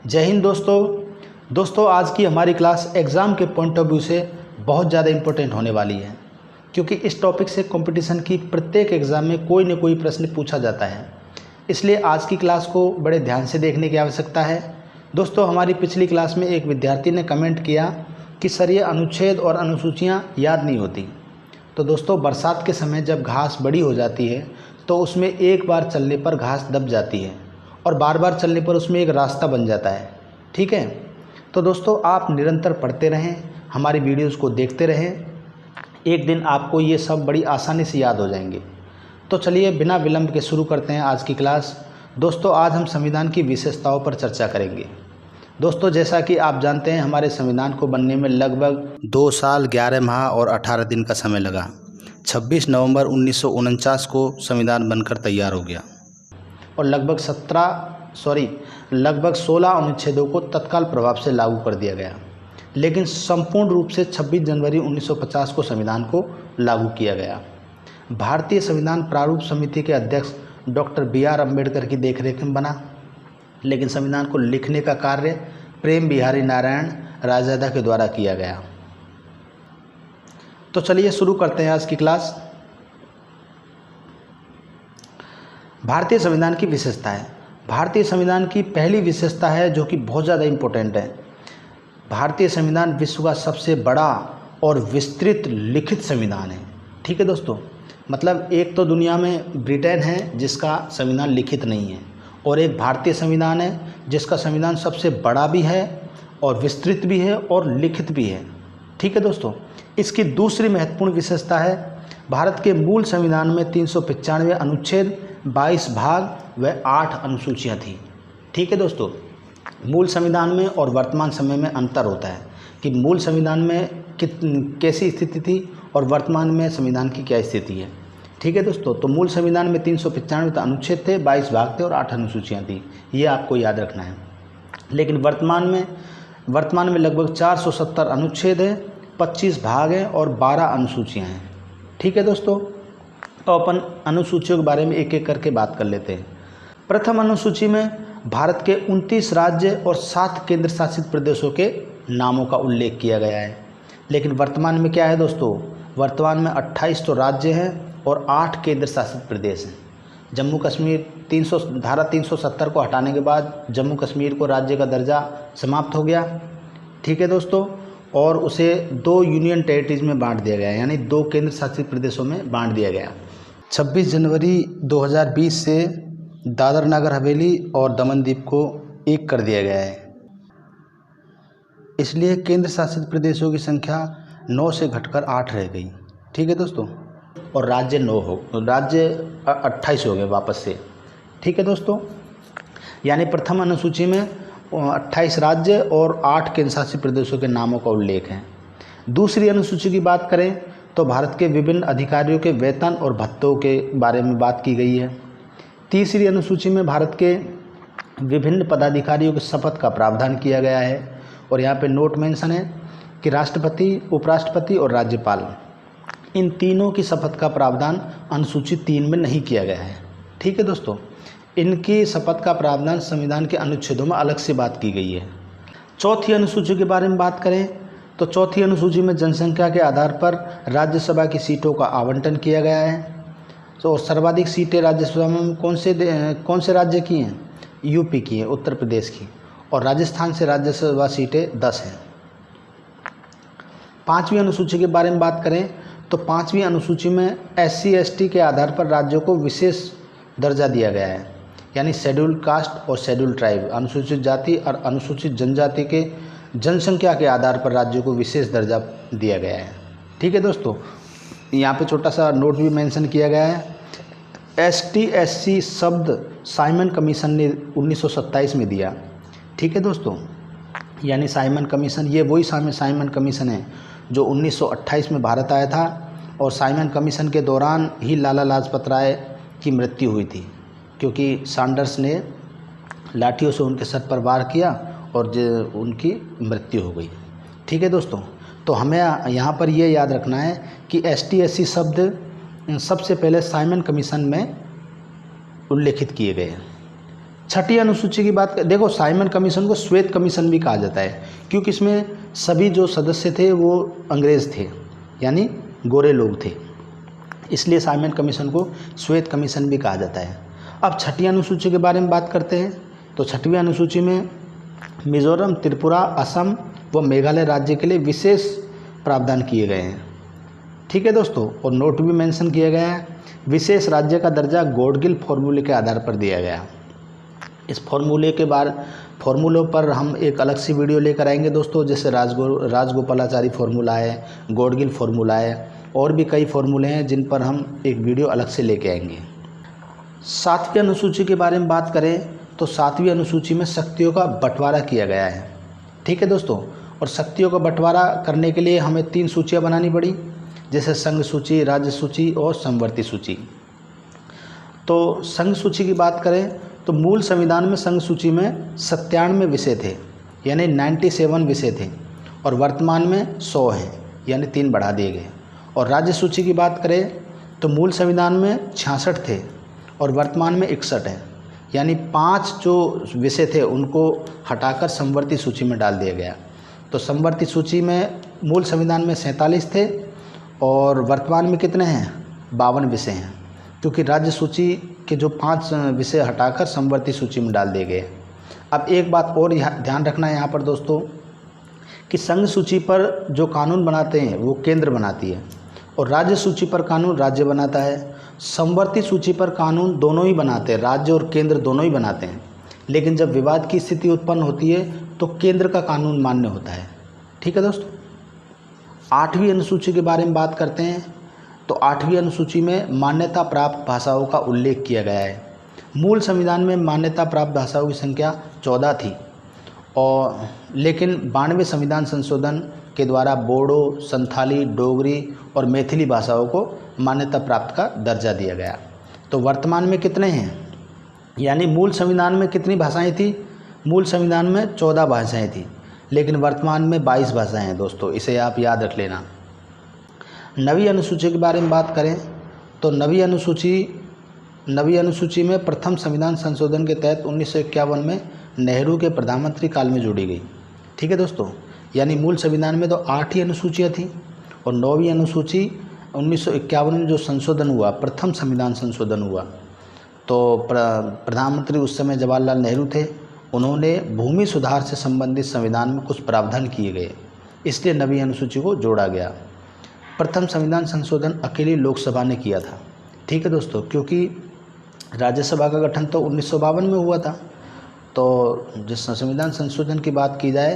जय हिंद दोस्तों आज की हमारी क्लास एग्ज़ाम के पॉइंट ऑफ व्यू से बहुत ज़्यादा इम्पोर्टेंट होने वाली है, क्योंकि इस टॉपिक से कंपटीशन की प्रत्येक एग्ज़ाम में कोई न कोई प्रश्न पूछा जाता है। इसलिए आज की क्लास को बड़े ध्यान से देखने की आवश्यकता है। दोस्तों, हमारी पिछली क्लास में एक विद्यार्थी ने कमेंट किया कि सर ये अनुच्छेद और अनुसूचियाँ याद नहीं होती। तो दोस्तों, बरसात के समय जब घास बड़ी हो जाती है तो उसमें एक बार चलने पर घास दब जाती है और बार बार चलने पर उसमें एक रास्ता बन जाता है। ठीक है, तो दोस्तों आप निरंतर पढ़ते रहें, हमारी वीडियोस को देखते रहें, एक दिन आपको ये सब बड़ी आसानी से याद हो जाएंगे। तो चलिए बिना विलंब के शुरू करते हैं आज की क्लास। दोस्तों, आज हम संविधान की विशेषताओं पर चर्चा करेंगे। दोस्तों, जैसा कि आप जानते हैं, हमारे संविधान को बनने में लगभग 2 साल 11 माह और 18 दिन का समय लगा। 26 नवंबर 1949 को संविधान बनकर तैयार हो गया और लगभग 16 अनुच्छेदों को तत्काल प्रभाव से लागू कर दिया गया, लेकिन संपूर्ण रूप से 26 जनवरी 1950 को संविधान को लागू किया गया। भारतीय संविधान प्रारूप समिति के अध्यक्ष डॉक्टर BR अम्बेडकर की देखरेख में बना, लेकिन संविधान को लिखने का कार्य प्रेम बिहारी नारायण रायजादा के द्वारा किया गया। तो चलिए शुरू करते हैं आज की क्लास। भारतीय संविधान की विशेषताएं। भारतीय संविधान की पहली विशेषता है जो कि बहुत ज़्यादा इम्पोर्टेंट है। भारतीय संविधान विश्व का सबसे बड़ा और विस्तृत लिखित संविधान है। ठीक है दोस्तों, मतलब एक तो दुनिया में ब्रिटेन है जिसका संविधान लिखित नहीं है, और एक भारतीय संविधान है जिसका संविधान सबसे बड़ा भी है और विस्तृत भी है और लिखित भी है। ठीक है दोस्तों, इसकी दूसरी महत्वपूर्ण विशेषता है भारत के मूल संविधान में 395 अनुच्छेद, 22 भाग व 8 अनुसूचियाँ थीं। ठीक है दोस्तों, मूल संविधान में और वर्तमान समय में अंतर होता है कि मूल संविधान में कैसी स्थिति थी और वर्तमान में संविधान की क्या स्थिति है। ठीक है दोस्तों, तो मूल संविधान में 395 अनुच्छेद थे, 22 भाग थे और 8 अनुसूचियाँ थी, ये आपको याद रखना है। लेकिन वर्तमान में लगभग 470 अनुच्छेद हैं, 25 भाग हैं और 12 अनुसूचियाँ हैं। ठीक है दोस्तों, तो अपन अनुसूचियों के बारे में एक एक करके बात कर लेते हैं। प्रथम अनुसूची में भारत के 29 राज्य और 7 केंद्र शासित प्रदेशों के नामों का उल्लेख किया गया है। लेकिन वर्तमान में क्या है दोस्तों, वर्तमान में 28 तो राज्य हैं और 8 केंद्र शासित प्रदेश हैं। जम्मू कश्मीर धारा 370 को हटाने के बाद जम्मू कश्मीर को राज्य का दर्जा समाप्त हो गया। ठीक है दोस्तों, और उसे 2 यूनियन टेरिटरीज में बांट दिया गया, यानी 2 केंद्र शासित प्रदेशों में बांट दिया गया। 26 जनवरी 2020 से दादर नगर हवेली और दमन दीव को एक कर दिया गया है। इसलिए केंद्र शासित प्रदेशों की संख्या 9 से घटकर 8 रह गई। ठीक है दोस्तों, और राज्य 28 हो गए वापस से। ठीक है दोस्तों, यानी प्रथम अनुसूची में 28 राज्य और 8 केंद्र शासित प्रदेशों के नामों का उल्लेख है। दूसरी अनुसूची की बात करें तो भारत के विभिन्न अधिकारियों के वेतन और भत्तों के बारे में बात की गई है। तीसरी अनुसूची में भारत के विभिन्न पदाधिकारियों के शपथ का प्रावधान किया गया है, और यहाँ पे नोट मेंशन है कि राष्ट्रपति, उपराष्ट्रपति और राज्यपाल, इन तीनों की शपथ का प्रावधान अनुसूची 3 में नहीं किया गया है। ठीक है दोस्तों, इनकी शपथ का प्रावधान संविधान के अनुच्छेदों में अलग से बात की गई है। चौथी अनुसूची के बारे में बात करें तो चौथी अनुसूची में जनसंख्या के आधार पर राज्यसभा की सीटों का आवंटन किया गया है। तो सर्वाधिक सीटें राज्यसभा में कौन से राज्य की हैं? यूपी की है, उत्तर प्रदेश की, और राजस्थान से राज्यसभा सीटें 10 हैं। पाँचवीं अनुसूची के बारे में बात करें तो पाँचवीं अनुसूची में SC ST के आधार पर राज्यों को विशेष दर्जा दिया गया है, यानी शेड्यूल्ड कास्ट और शेड्यूल्ड ट्राइब, अनुसूचित जाति और अनुसूचित जनजाति के जनसंख्या के आधार पर राज्यों को विशेष दर्जा दिया गया है। ठीक है दोस्तों, यहाँ पे छोटा सा नोट भी मेंशन किया गया है। ST SC शब्द साइमन कमीशन ने 1927 में दिया। ठीक है दोस्तों, यानी साइमन कमीशन, ये वही साइमन कमीशन है जो 1928 में भारत आया था, और साइमन कमीशन के दौरान ही लाला लाजपत राय की मृत्यु हुई थी, क्योंकि सैंडर्स ने लाठियों से उनके सर पर वार किया और उनकी मृत्यु हो गई। ठीक है दोस्तों, तो हमें यहाँ पर ये याद रखना है कि ST SC शब्द सबसे पहले साइमन कमीशन में उल्लेखित किए गए हैं। छठी अनुसूची की बात देखो, साइमन कमीशन को श्वेत कमीशन भी कहा जाता है क्योंकि इसमें सभी जो सदस्य थे वो अंग्रेज़ थे, यानी गोरे लोग थे, इसलिए साइमन कमीशन को श्वेत कमीशन भी कहा जाता है। अब छठी अनुसूची के बारे में बात करते हैं। तो छठवीं अनुसूची में मिजोरम, त्रिपुरा, असम व मेघालय राज्य के लिए विशेष प्रावधान किए गए हैं। ठीक है दोस्तों, और नोट भी मेंशन किया गया है, विशेष राज्य का दर्जा गॉडगिल फॉर्मूले के आधार पर दिया गया। इस फॉर्मूलों पर हम एक अलग सी वीडियो लेकर आएंगे दोस्तों, जैसे राजगोपालाचारी फार्मूला है, गॉडगिल फार्मूला है, और भी कई फार्मूले हैं जिन पर हम एक वीडियो अलग से लेके आएंगे। सातवीं अनुसूची के बारे में बात करें तो सातवीं अनुसूची में शक्तियों का बंटवारा किया गया है। ठीक है दोस्तों, और शक्तियों का बंटवारा करने के लिए हमें 3 सूचियाँ बनानी पड़ी, जैसे संघ सूची, राज्य सूची और समवर्ती सूची। तो संघ सूची की बात करें तो मूल संविधान में संघ सूची में 97 विषय थे, यानी 97 विषय थे, और वर्तमान में 100 हैं, यानी 3 बढ़ा दिए गए। और राज्य सूची की बात करें तो मूल संविधान में 66 थे और वर्तमान में 61 हैं, यानी 5 जो विषय थे उनको हटाकर समवर्ती सूची में डाल दिया गया। तो समवर्ती सूची में मूल संविधान में 47 थे और वर्तमान में कितने हैं, 52 विषय हैं, क्योंकि राज्य सूची के जो 5 विषय हटाकर समवर्ती सूची में डाल दिए गए। अब एक बात और ध्यान रखना है यहाँ पर दोस्तों कि संघ सूची पर जो कानून बनाते हैं वो केंद्र बनाती है और राज्य सूची पर कानून राज्य बनाता है। समवर्ती सूची पर कानून दोनों ही बनाते हैं, राज्य और केंद्र दोनों ही बनाते हैं, लेकिन जब विवाद की स्थिति उत्पन्न होती है तो केंद्र का कानून मान्य होता है। ठीक है दोस्तों, 8वीं अनुसूची के बारे में बात करते हैं। तो 8वीं अनुसूची में मान्यता प्राप्त भाषाओं का उल्लेख किया गया है। मूल संविधान में मान्यता प्राप्त भाषाओं की संख्या 14 थी, और लेकिन 92वें संविधान संशोधन के द्वारा बोडो, संथाली, डोगरी और मैथिली भाषाओं को मान्यता प्राप्त का दर्जा दिया गया। तो वर्तमान में कितने हैं, यानी मूल संविधान में कितनी भाषाएं थी, मूल संविधान में 14 भाषाएं थी, लेकिन वर्तमान में 22 भाषाएं हैं दोस्तों, इसे आप याद रख लेना। 9वीं अनुसूची के बारे में बात करें तो 9वीं अनुसूची में प्रथम संविधान संशोधन के तहत 1951 में नेहरू के प्रधानमंत्री काल में जोड़ी गई। ठीक है दोस्तों, यानी मूल संविधान में तो 8 ही अनुसूचियाँ थी और 9वीं अनुसूची 1951 में जो संशोधन हुआ, प्रथम संविधान संशोधन हुआ, तो प्रधानमंत्री उस समय जवाहरलाल नेहरू थे, उन्होंने भूमि सुधार से संबंधित संविधान में कुछ प्रावधान किए गए, इसलिए 9वीं अनुसूची को जोड़ा गया। प्रथम संविधान संशोधन अकेली लोकसभा ने किया था। ठीक है दोस्तों, क्योंकि राज्यसभा का गठन तो 1952 में हुआ था। तो जिस संविधान संशोधन की बात की जाए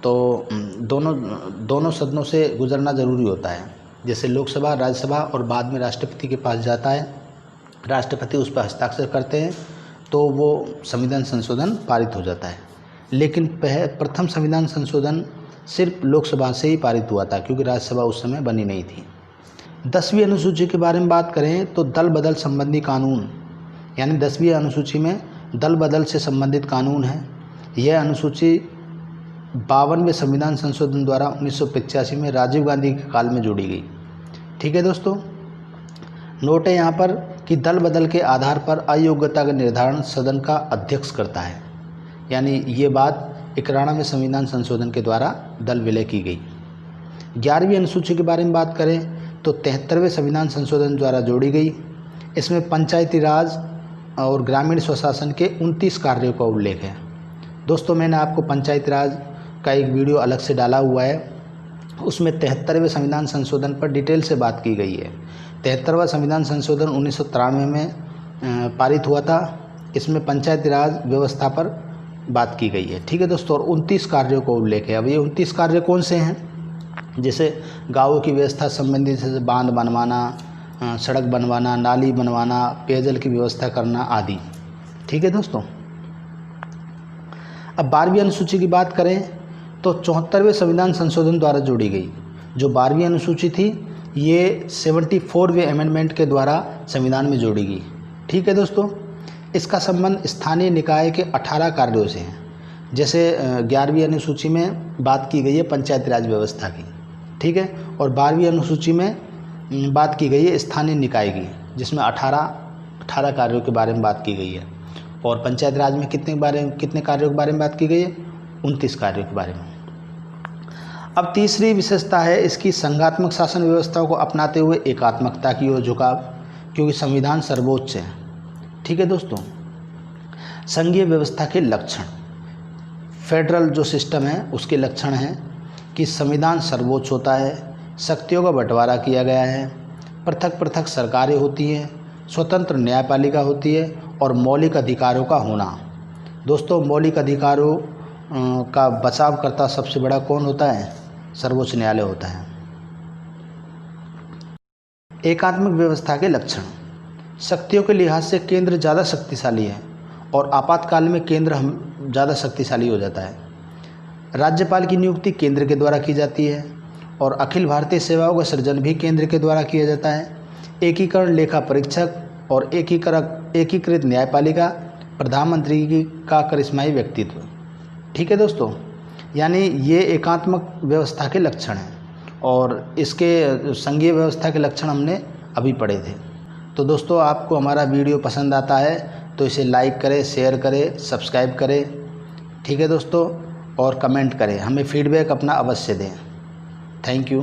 तो दोनों सदनों से गुजरना ज़रूरी होता है, जैसे लोकसभा, राज्यसभा और बाद में राष्ट्रपति के पास जाता है, राष्ट्रपति उस पर हस्ताक्षर करते हैं तो वो संविधान संशोधन पारित हो जाता है। लेकिन प्रथम संविधान संशोधन सिर्फ लोकसभा से ही पारित हुआ था, क्योंकि राज्यसभा उस समय बनी नहीं थी। 10वीं अनुसूची के बारे में बात करें तो दल बदल संबंधी कानून, यानी 10वीं अनुसूची में दल बदल से संबंधित कानून है। यह अनुसूची 52वें संविधान संशोधन द्वारा 1985 में राजीव गांधी के काल में जोड़ी गई। ठीक है दोस्तों, नोट है यहाँ पर कि दल बदल के आधार पर अयोग्यता का निर्धारण सदन का अध्यक्ष करता है, यानी ये बात 91वें संविधान संशोधन के द्वारा दल विलय की गई। 11वीं अनुसूची के बारे में बात करें तो 73वें संविधान संशोधन द्वारा जोड़ी गई। इसमें पंचायती राज और ग्रामीण स्वशासन के 29 कार्यों का उल्लेख है। दोस्तों, मैंने आपको पंचायती राज का एक वीडियो अलग से डाला हुआ है, उसमें 73वें संविधान संशोधन पर डिटेल से बात की गई है। 73वां संविधान संशोधन 1993 में पारित हुआ था। इसमें पंचायती राज व्यवस्था पर बात की गई है। ठीक है दोस्तों, और 29 कार्यों का उल्लेख है। अब ये 29 कार्य कौन से हैं, जैसे गाँवों की व्यवस्था संबंधी, जैसे बांध बनवाना, सड़क बनवाना, नाली बनवाना, पेयजल की व्यवस्था करना आदि। ठीक है दोस्तों, अब 12वीं अनुसूची की बात करें तो 74वें संविधान संशोधन द्वारा जोड़ी गई। जो 12वीं अनुसूची थी ये 74वें अमेंडमेंट के द्वारा संविधान में जोड़ी गई। ठीक है दोस्तों, इसका संबंध स्थानीय निकाय के 18 कार्यों से है। जैसे 11वीं अनुसूची में बात की गई है पंचायती राज व्यवस्था की, ठीक है, और 12वीं अनुसूची में बात की गई है स्थानीय निकाय की, जिसमें 18 कार्यों के बारे में बात की गई है। और पंचायत राज में कितने कार्यों के बारे में बात की गई है? 29 कार्यों के बारे में। अब तीसरी विशेषता है इसकी संघात्मक शासन व्यवस्था को अपनाते हुए एकात्मकता की ओर झुकाव, क्योंकि संविधान सर्वोच्च है। ठीक है दोस्तों, संघीय व्यवस्था के लक्षण, फेडरल जो सिस्टम है उसके लक्षण हैं कि संविधान सर्वोच्च होता है, शक्तियों का बंटवारा किया गया है, पृथक पृथक सरकारें होती हैं, स्वतंत्र न्यायपालिका होती है और मौलिक अधिकारों का होना। दोस्तों, मौलिक अधिकारों का बचाव करता सबसे बड़ा कौन होता है? सर्वोच्च न्यायालय होता है। एकात्मक व्यवस्था के लक्षण, शक्तियों के लिहाज से केंद्र ज़्यादा शक्तिशाली है और आपातकाल में केंद्र ज़्यादा शक्तिशाली हो जाता है। राज्यपाल की नियुक्ति केंद्र के द्वारा की जाती है और अखिल भारतीय सेवाओं का सृजन भी केंद्र के द्वारा किया जाता है। एकीकरण लेखा परीक्षक और एकीकृत न्यायपालिका, प्रधानमंत्री का करिश्माई व्यक्तित्व। ठीक है दोस्तों, यानी ये एकात्मक व्यवस्था के लक्षण हैं और इसके संघीय व्यवस्था के लक्षण हमने अभी पढ़े थे। तो दोस्तों, आपको हमारा वीडियो पसंद आता है तो इसे लाइक करें, शेयर करें, सब्सक्राइब करें। ठीक है दोस्तों, और कमेंट करें, हमें फीडबैक अपना अवश्य दें। Thank you.